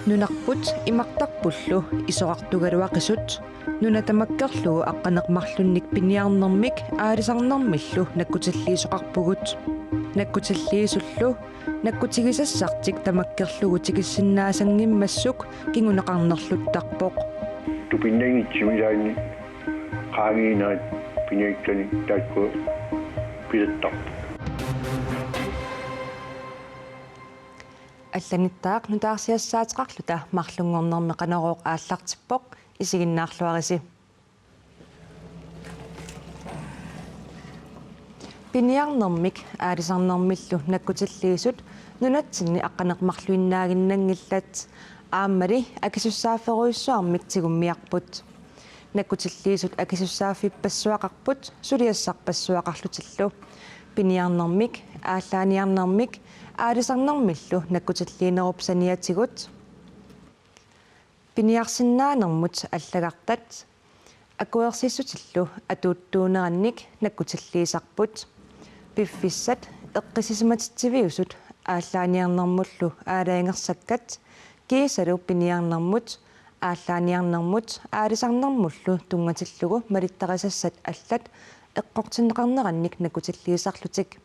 Nunarput imaqtarpullu isoqartugaluaqisut nunatamakkerlugu aqqaneqmarlunnik piniarnermik aalisarnermillu nakkutilliisoqarpugut nakkutilliisullu nakkutigisassartik tamakkerlugu tigissinnaasangimmassuk kinguneqarnerluttarpoq tupinnangitsim ilaani qaangiinaat piniakkani taakku pilettarpu алланиттаақ нутаарсиассаатеқарлута марлунгорнерми қанерооқ ааллартиппоқ исигиннаарлуариси пиниарнермик аалисарнермиллу наккутиллиисут нунатсинни аққанеқмарлуиннаагиннангиллат ааммали акисуссаафферуйссуармик тигуммиарпут наккутиллиисут акисуссааффиппассуақарпут сулиассарпассуақарлутиллу пиниарнермик ааллааниарнермик аалисарнермиллу наккутиллиинерупсаниатигут пиниарсиннаанермут аллагартат акуерсиссутиллу атууттуунеранник наккутиллиисарпут пиффиссат эққисисиматитсивиусут ааллааниарнермуллу аалаингерсаккат киисалу пиниарнермут ааллааниарнермут аалисарнермуллу тунгатиллугу малиттарисассат аллат эққортиннеқарнеранник наккутиллиисарлутик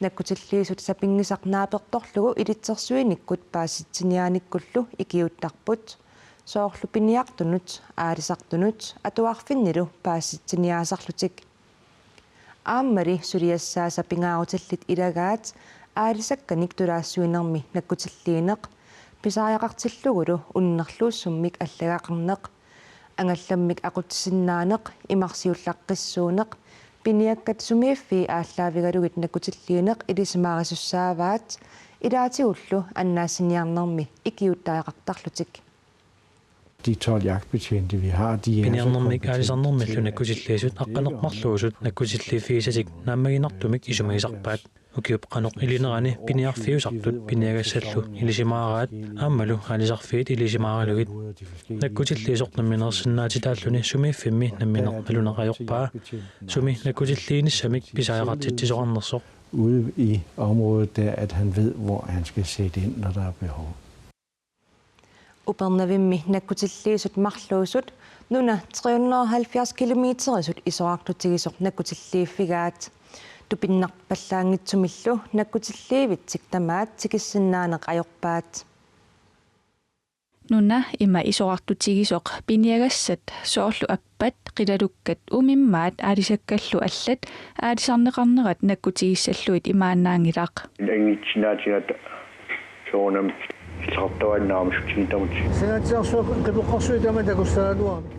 наккутиллиисут сапингисарнааперторлугу илитсерсуиниккут паасситсиниааниккуллу икиуттарпут соорлу пиниартунут аалисартунут атуарфиннилу паасситсиниаасарлутик ааммали сулиассаа сапингаарутиллит илагаат аалисакканик тулаассуинерми наккутиллиинеқ писааяқартиллугулу уннерлууссуммик аллагаақарнеқ ангалламмик aqutissиннаанеқ имарсиуллаққиссуунеқ пиниаккат сумииффи ааллаавигалугит наккутиллиинеқ илисимаарисуссааваат илаатигуллу аннаассиниарнерми икиуттаақартарлутик De 12 jagtbetjente, vi har, de er... Piniarnermik aalisarnermillu nakkutilliisut aqqaneqmarluusut nakkutilliifiisasik naammaginartumik isumagisarpaat ukiupqanoq ilinerani piniarfiusartut piniagassallu ilisimaaraat aammalu aalisarfiit ilisimaaralugit nakkutilliisornerminersinnaatitaalluni sumiiffimmi namminerqaluneqajorpaa sumi nakkutilliinissamik pisaajaqartitsisoqarnersoq Ude i området der, at han ved, hvor han skal sætte ind, når der er behov. Upernervimmi nakkutilliisut marluusut nuna 370 kilometerisut isoarlutigisoq nakkutilliiffigaat tupinnarpallaangitsumillu nakkutilliivitsik tamaat tikissinaaneq ajorpaat nuna ima isoarlutigisoq piniagassat soorlu appat qilalukkat umimmaat aalisakkallu allat aalisarneqarnerat nakkutigissalluit imaannaangilaq ingitsinaatigat soonam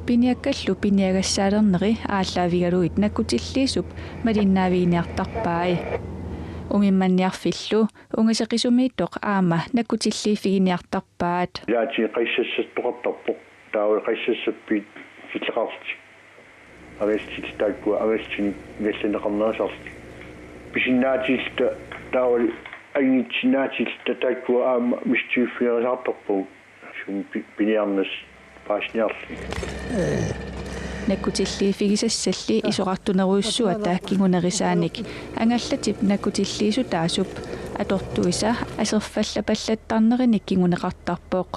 Piniakkallu piniagassaalerneri ааллаавигалуит наккутиллиисуп малиннаавииниартарпаи умимманниарфиллу унгасеқисумииттоқ аама наккутиллиифигиниартарпаат яати қиссассаттоқартарпоқ таавал қиссассаппит филлеқарти авеститаакку авестини галлинеқарнерасарти писиннаатилта таавал агитсинаатилта таакку аама мистиуффиерисаарторпу сум пиниарнас паасниарли наккутиллиифигисассалли исоқартунеруйуссуа тааккигунерисааник ангаллатип наккутиллиисутаасуп атортуиса асерфаллапаллаттарнериник кигунеқартарпоқ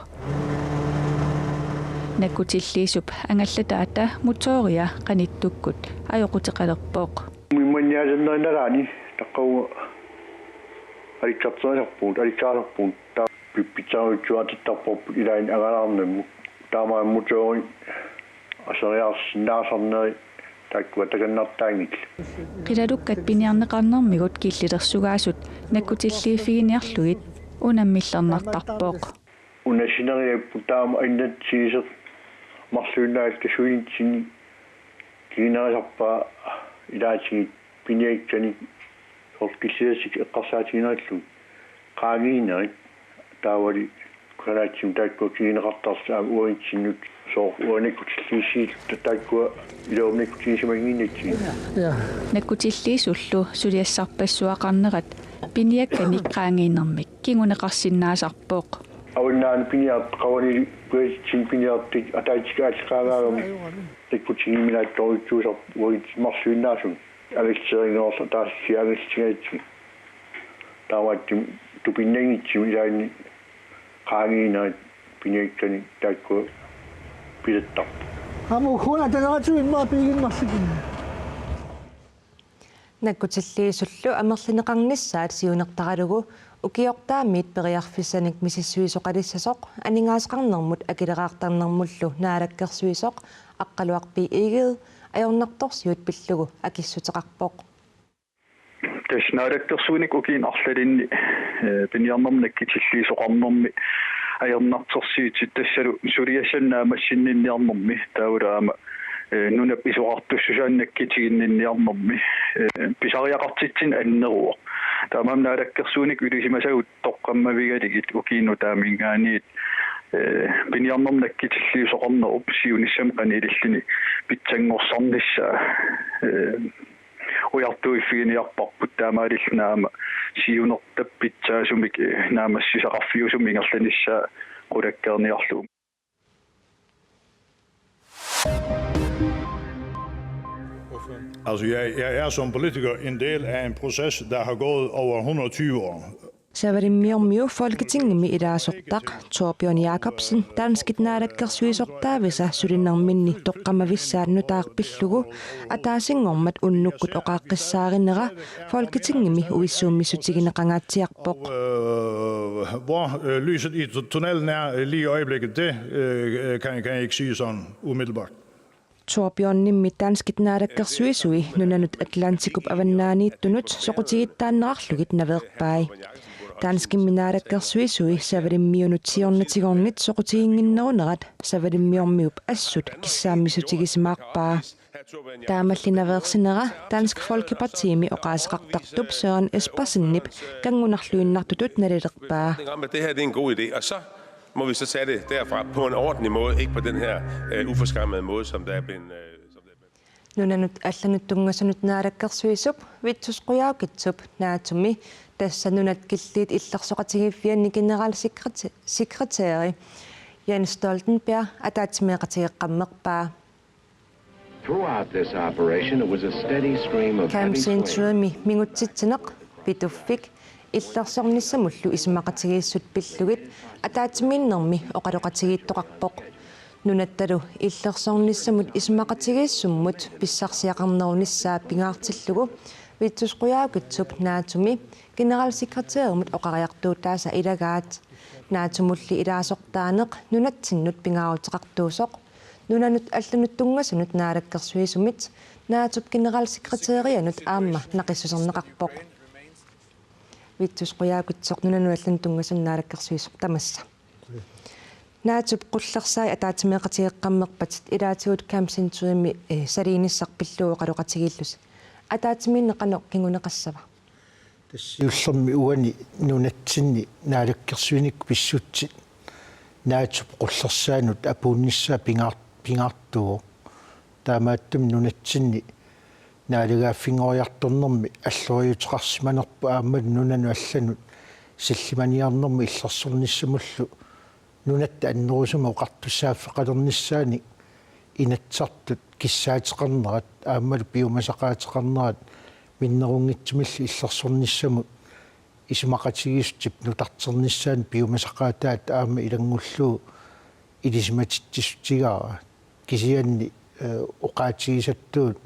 наккутиллиисуп ангаллатаата мотория қаниттуккут аёқутеқалерпоқ мимманиасернеринарани таққау аликкартсерпуут аликкаалерпуут таа пиппитсаруутсуатиттарпоп илаин агалаарнамму таамаа мотори асериарсинаасарнери таккуа таканнартаангит қилалуккат пиниарнеқарнермигут киллилерсугаасут наккутиллиифигиниарлугит унаммиллернартарпоқ унасинериаппу таама аннатсиисер марлуиннаалка суинитсини кинерисарпаа илаатигит пиниаккани оркисиасик эққарсаатигинааллу qaangiinerit taawali kanaatsim taakku kiineqartarsaa uanitsinut soo uanikkutilliisiil taakku iluumnikkutilliisimagiinatsi nakkutilliisullu suliassarpassuaqarnerat piniakkanik qaangiinermik kinguneqarsinnaasarpooq awinnaani piniart qawani kuitsin piniartik ataitikaallqaagaagam tikkutigimilaattoritsuusar uanit marsuinnaasum алиссеринеорла таассиалиссигаитси таавааттим тупиннагитсими яани qaangiinaat piniikkani taakku pilettar Amu khuna tanaratuin ma piginmarsikin. Nakkutilliisullu amerlineqarnissaat siunertaralugu ukiortaamiit periarfissanik misissuisoqalissasoq aningaasqarnermut akileraartarnermullu naalakkersuisoq aqqaluarpi igid ajornartorsiut pillugu akissuteqarpoq Tasnaarakkersuunik ukiin arlalinni piniarnernak kitilliisoqarnermi ajornartorsiutit tassalu suliassanna massinninniarnermi taulaama nuna pisuqartussusaannakkitigиннинниарнэрми писариақартитсин аннеруо таамаамнаалаккерсууник улисимасагут тоққаммавигалигит укиину таамингаанит пиниарнэрнаккитиллиусоқарнеруп сиунissam qanilillini питсангорсарнissaa уяртуиффигиниарпарпут таамаалиллнаама сиунертаппитсаасумик наамассисақарфиусум ингерланissaa qulakkeerniarluum Altså, jeg er som politiker en del af en proces, der har gået over 120 år. Savarimmiormiu folketingimi ilaasortaq Torbjørn Jacobsen danskit naalakkersuisortaavisa sulinnerminni toqqamavissaannu taarpillugu ataasingormat unnukkut oqaaqqissaarinera folketingimi uissuummissutigineqangaatiarpoq Hvor lyset i tunnelen er lige i øjeblikket, det kan jeg ikke sige sådan umiddelbart. Torbjørnimmi danskit naalakkersuisui nunanut Atlantikup avannaaniittunut soqutigittaannerarlugit naveerpai Danskimmi naalakkersuisui savalimmiunutiornatigornit soqutiginginnerunerat savalimmiormiup assut kissaammisutigismaarpaa taamallinaveersinera Dansk Folkepartiimi oqaaseqartartup Søren Espersennip kangunarluinnartutut nalilerpaa det her er en god idé og så må vi så tage det derfra på en ordentlig måde ikke på den her uforskammede måde som der er blevet nunanut allanuttungasanut naalakkersuisup vitsusqujaukitsup naatumi tassanunat killiit illersoqatigiffianni generalsekretæri Jens Stoltenberg ataatimeeqatigeqqammerpaa Throughout this operation it was a steady stream of Camp Century mingutsitsineq pituffik illersornissamullu ismaqatigiissut pillugit ataatiminnermi oqaloqatigiittoqarpoq nunattalu illersornissamut ismaqatigiissummut pissarsiaqarnerunissaa pingaartillugu vitsusqujaukitsup naatumi generalsekretærumut oqariartuutaasa ilagaat naatumulli ilaasortaaneq nunatsinnut pingaaruteqartuusoq nunanut allanuttungasunut naalakkersuisumit naatup generalsekretærianut aamma naqissuserneqarpoq vitsusqujaukitsoq nunanu allanuttungasun naalakkersuisuq tamassa naatup qullersaai ataatimeeqatigeqqammerpat ilaatigut Camp Century salinissarpillugu qaluqatigillus ataatiminneqanoq kinguneqassava тассиуллерми уани нунатсинни наалаккерсуиник писсутсит наатуп qullersaanut апууннissaa pingaartugu таамааттум нунатсинни наалагааффингориарторнэрми аллориутеқарсиманерпу ааммат нунану алланут силлиманиарнэрми иллерсорниссамуллу нунатта аннерусума оқартуссааффеқалернissaани инатсартут киссаатеқарнерат ааммалу пиумасақаатеқарнерат миннерунгитсимилли иллерсорниссамут исмақатигиустип нутартернissaан пиумасақаатаат аама илангуллуу илисиматиттисутигара кисианни оқаатигисаттуут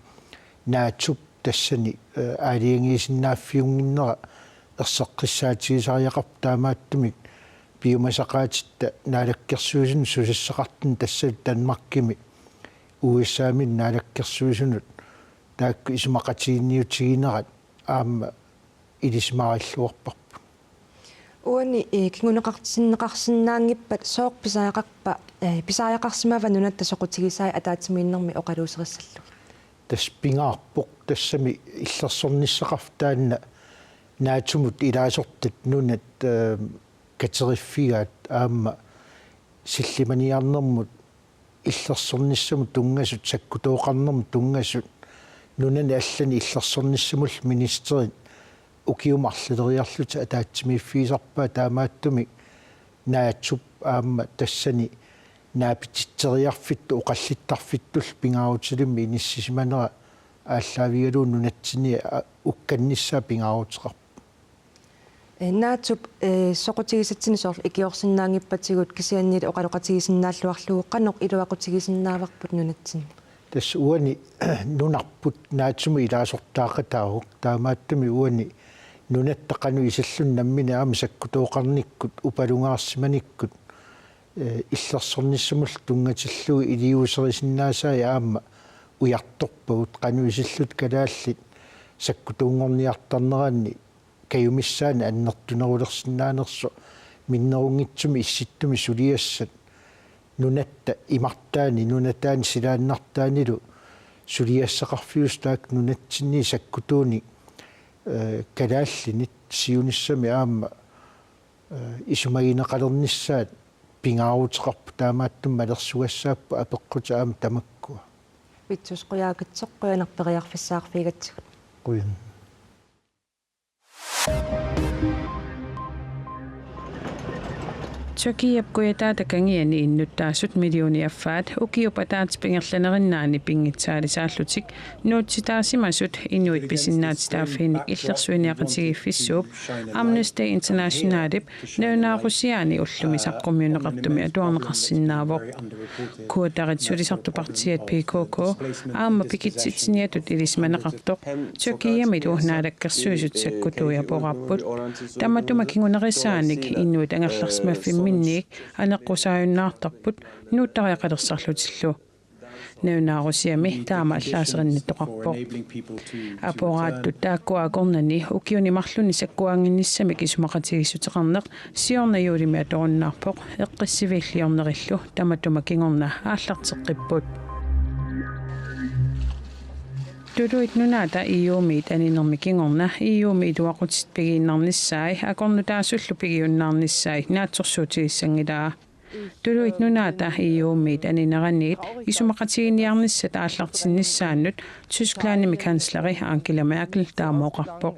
наатуп тассани аалиангиисиннааффиунгиннера ерсеққиссаатигисариақарп таамааттумик пиумасақаатитта наалаккерсуусин сусассақартин тассат Данмаркими USA-мин наалаккерсуусунут таакку исмақатигинниутигинерат аама илисмаариллуарпарпу уани кингунеқартиннеқарсинаангиппат соорписаақарпа писаақарсимава нунатта соқутигисаи атаатимииннэрми оқалуусериссаллу тас пингаарпоқ тассами иллерсорниссақартаанна наатумут илаасортат нунат катериффигаат аама силлиманиарнэрмут иллерсорниссамут тунгасут саккутооқарнэрмут тунгасут нунани аллани иллерсорниссамул министерит укиумарлилериарлута атаатсимииффиисарпаа таамааттуми наатсуп аама тассани наапититсериарфитту оқаллиттарфиттул пингаарутилимми иниссисиманера ааллаавигалуун нунатсини укканнissaa пингаавутеқарпу наатуп соқутигисатсини соорлу икиорсиннаангиппатигут кисианниит оқалоқатигисиннааллуарлугу қанеқ илуақутигисиннааварпут нунатсин тас уани нунарпут наатсуми илаасортаақатаагук таамааттами уани нунаттақану исаллун наммини аама саккутооқарниккут упалунгаарсиманиккут иллерсорниссамул тунгатиллуи илиусерисиннаасаа аама уярторпагут қану исаллут калааллит саккутуунгорниартарнераанни каюмиссаани аннертунерулерсиннаанерсо миннерунгитсуми исситтуми сулиассат нунатта имартаани нунатаани силааннартаанилу сулиассақарфиус таак нунатсинни саккутууни калааллинит сиуниссами аама исумагинеқалерниссаат пингаавутеқарпу таамааттум малерсугассааппу апеққута аама тамаккуа витсус қуяакитсоққуянарпериарфиссаарфигатсигут қуян Turkiap kuitaata kangiani innuttaasut miljoonia-affaat ukiupataat pingerlanerinnaani pingitsaalisaallutik nuutsitaasimasut inuit pisinnaatitaafiinnik illersuiniaqatigifissuup Amnesty Internationalip neunaarusiaani ullumisaqqummiuneqartumi atuarneqarsinnaaavoq kuutaritsulisartupartiat PKK aama pikitsitsiniatut ilismaneqartoq Turkiamit uhnaalakkersuisut sakkutuuyapoqarput tamatuma kingunerisaanik inuit angerlarsmaffim minniik aneqqusaayunnaartarput nuuttariaqalersarlutillu neunaarusiami taama allaaserinnittoqarpoq aporaаттут тааккуакорнани укиунимарлуни саккуангинниссами кисумақатигиссутеқарнеқ сиорнаюулими аторуннаарпоқ эққиссивиллиорнериллу таматума кингорна ааллартеққиппут Tuduit nunaata iumiit aninnermi kingorna iumiit uaqutsit pigiinnarnissaai akornutaasullu pigiunnaarnissaai naatsorsuutigissanngilaa Tuduit nunaata iumiit anineraniit isumaqatigiiniarnissa taallartinnissaannut Tysklandimi kansleri Angela Merkel taamoqarpoq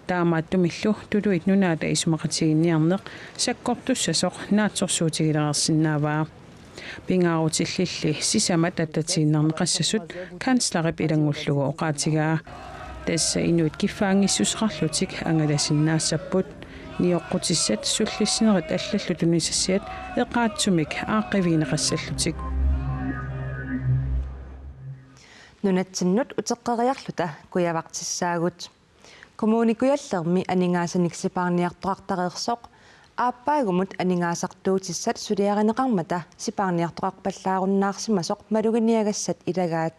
taamaattumillu tuduit nunaata isumaqatigiiniarneq sakkortussasoq naatsorsuutigilerersinnaavaa Pingaarutillilli sisamat attatiinnerneqassasut kanslerip ilangullugu oqaatigaa tassa inuit kiffaangissusqarlutik angalasinnaassaput nioqqutissat sullissinerit allallu tunisassiat eqaatsumik aaqqiviineqassallutik nunatsinnut uteqqeriarluta kuyavaqtissaagut kommunikuyallermi aningaasaniksipaarniartoqartareersoq ааппаагумут анингаасартуутиссат сулиаринеқармата сипаарниарторақпаллааруннаарсимасоқ малугиниагассат илагаат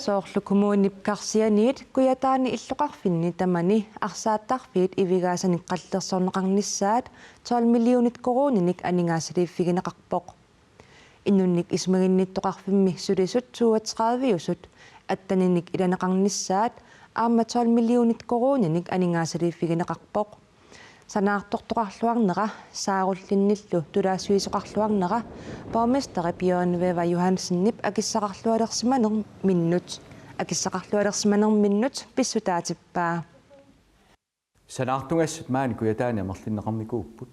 соорлу коммунип карсианиит куятаани иллоқарфинни тамани арсааттарфиит ивигаасаник қаллерсорнеқарниссаат 12 миллионит корониник анингаасалииффигинеқарпоқ иннунник исмагинниттоқарфимми сулисут 32 аттаниник иланеқарниссаат аама 12 миллионит корониник анингаасалииффигинеқарпоқ санаартортоқарлуарнера сааруллинниллу тулаассуисоқарлуарнера борместери Bjørn Johansenнип акиссақарлуалерсиманерминнут писсутаатиппаа санаартунгассат маани куятаани амерлиннеқармикууппут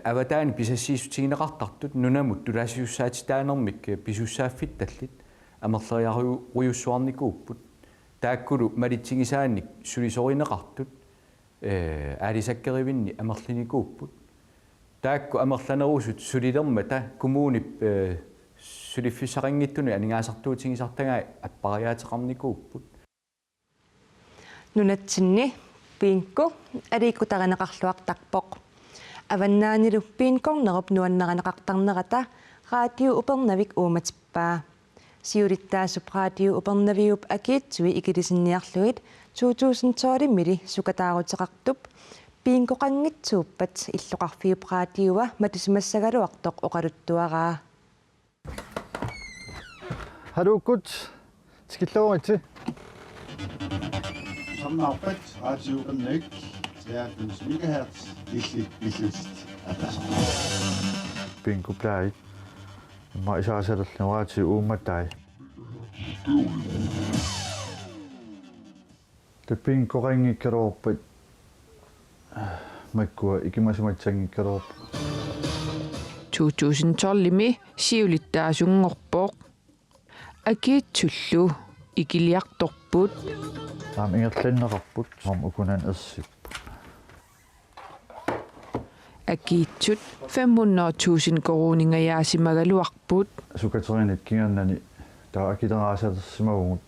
аватаани писассиисутигинеқартартут нунамут тулаассиуссаатитаанермик писуссааффит таллит амерлериаруйуссуарникууппут тааккулу малитсигисаанник сулисоринеқартут аалисаккеривинни амерлиникууппут таакку амерланерусут сулилермата коммунип сулиффисарингиттуни анингаасартуутигисартагаа аппариаатеқарникууппут нунатсинни пиинку аликкутаринеқарлуартарпоқ аваннаанилу пиинкорнеруп нуаннеранеқартарнерата радио упернавик ууматиппаа сиулиттаасуп радио упернавиуп акиитсуи икилисинниарлугит 2012 мили сукатаарутеқартуп пиинкоқангитсууппат иллоқарфиуп радиуа матусимассагалуартоқ оқалуттуараа Hallo skilloriti samnaarpat raatiuqannak 93 MHz illit Pinko plai ma isaasallernuaati uummatai te pinko ringikkeroorput makkua ikimasumatsanngikkeroorput 2012 siulittaasungorpoq акиитсуллу икилиарторпут таам ингерлиннеқарпут сорм укунан эссиппут акиитсут 500,000 корунингаяасимагалуарпут сукатеринит киганнани таа акилераасатерсимагугут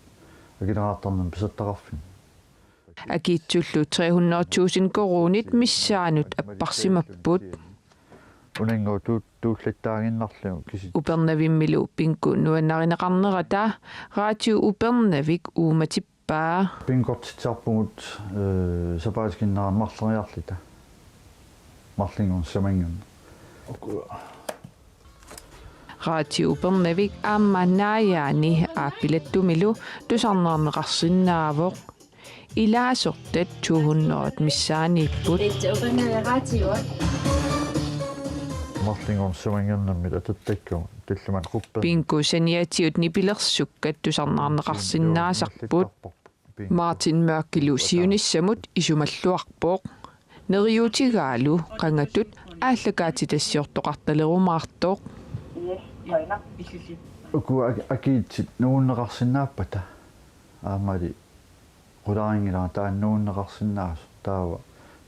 акилераартарнам писаттақарфин акиитсуллу 300,000 корунит миссаанут аппарсимаппут унангоо тууллаттаагиннарлу киси упернавиммилу пинку нуаннаринеқарнерата раатиу упернавик ууматиппаа пингортитсарпугут сапаатикиннаран марлериарлита марлингун саманган раатиу упернавик аамманнааяани ааппилаттумилу тусарнернеқарсинаавоқ илаасортат 200 миссаанииппут марлингун самангannamмит ататтакку таллуман қуппа пинку саниатиут нипилерсуккат тусарнаарнеқарсинаасарпут Мартин Мørkilу сиуниссамут исумаллуарпооқ нериутигаалу қангатут ааллакаатитассиортоқарталерумаартооқ уку акиитсит нууннеқарсинааппата аамали qulaaringilaa taannuunneqarsinnaas taava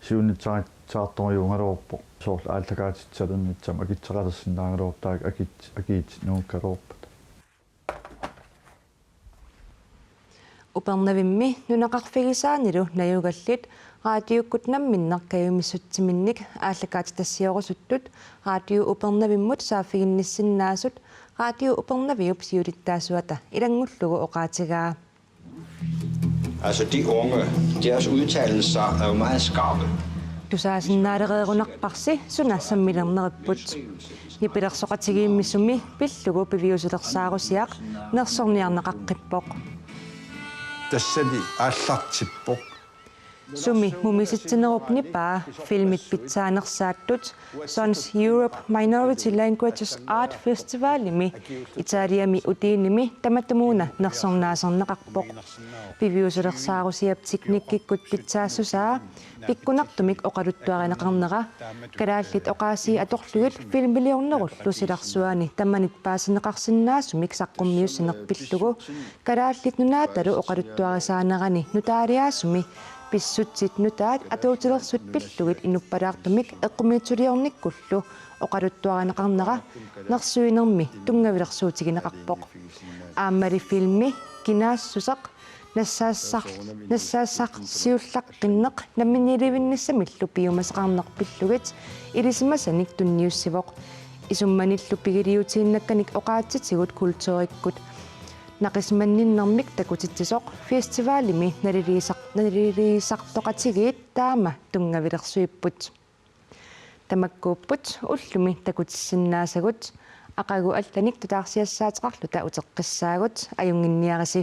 siunitsaartorjuungaluorpo soorl aallakaatitsalunitsam akitseqalersinnaangaluortaak akiit nuukkaluorpat upernavimme nunaqarfigisaanilu najugallit raatiukkut namminnerkajumissuttiminnik aallakaatitassiorussuttut raatiu upernavimmut saaffiginnissinnaasut raatiu upernaviup siulittaasuata ilangullugu oqaatigaa. Altså de unge, deres udtalelser er jo meget skarpe. Tusaasinnaalereerunarparsi sunassammilerneriput nipilersoqatigiimmissumi pillugu piviusulersaarusiaq nersorniarnaqaqqippoq tassani aallartippoq sumi mumisittinerup nipaa filmit pitsaanersaattut Sons Europe Minority Languages Art Festivalimi Italiami utiinimi tamatumuuna nersornaaserneqarpoq piviusulersaarusiap tiknikkikkut pitsaassusaa pikkunartumik oqaluttuarineqarnera kalaallit oqaasii atorlugit filmiliornerullu silarsuani tammanit paasineqarsinnaasumik saqqummiussanerpillugu kalaallit nunaatalu oqaluttuarisaanerani nutaaliaasumi pissutsit nutaat atuutilersut pillugit inuppalaartumik eqqumiituliornikkullu oqaluttuarineqarnera nersuinermi aammali filmi kinaassusaq nassaassaqsiullaqqinneq namminilivinnissamillu piumasaqarnerpillugit ilisimasanik tunniussivoq isummanillu pigiliutiinnakkanik oqaatsitigut kultuurikkut naqismanninnermik takutitsisoq festivaalimi naliliisartoqatigiit taama tungavilersuipput tamakkuupput ullumi takutissannaasagut aqagu allanik tutaarsiassaateqarluta uteqqissaagut ajunginniarisi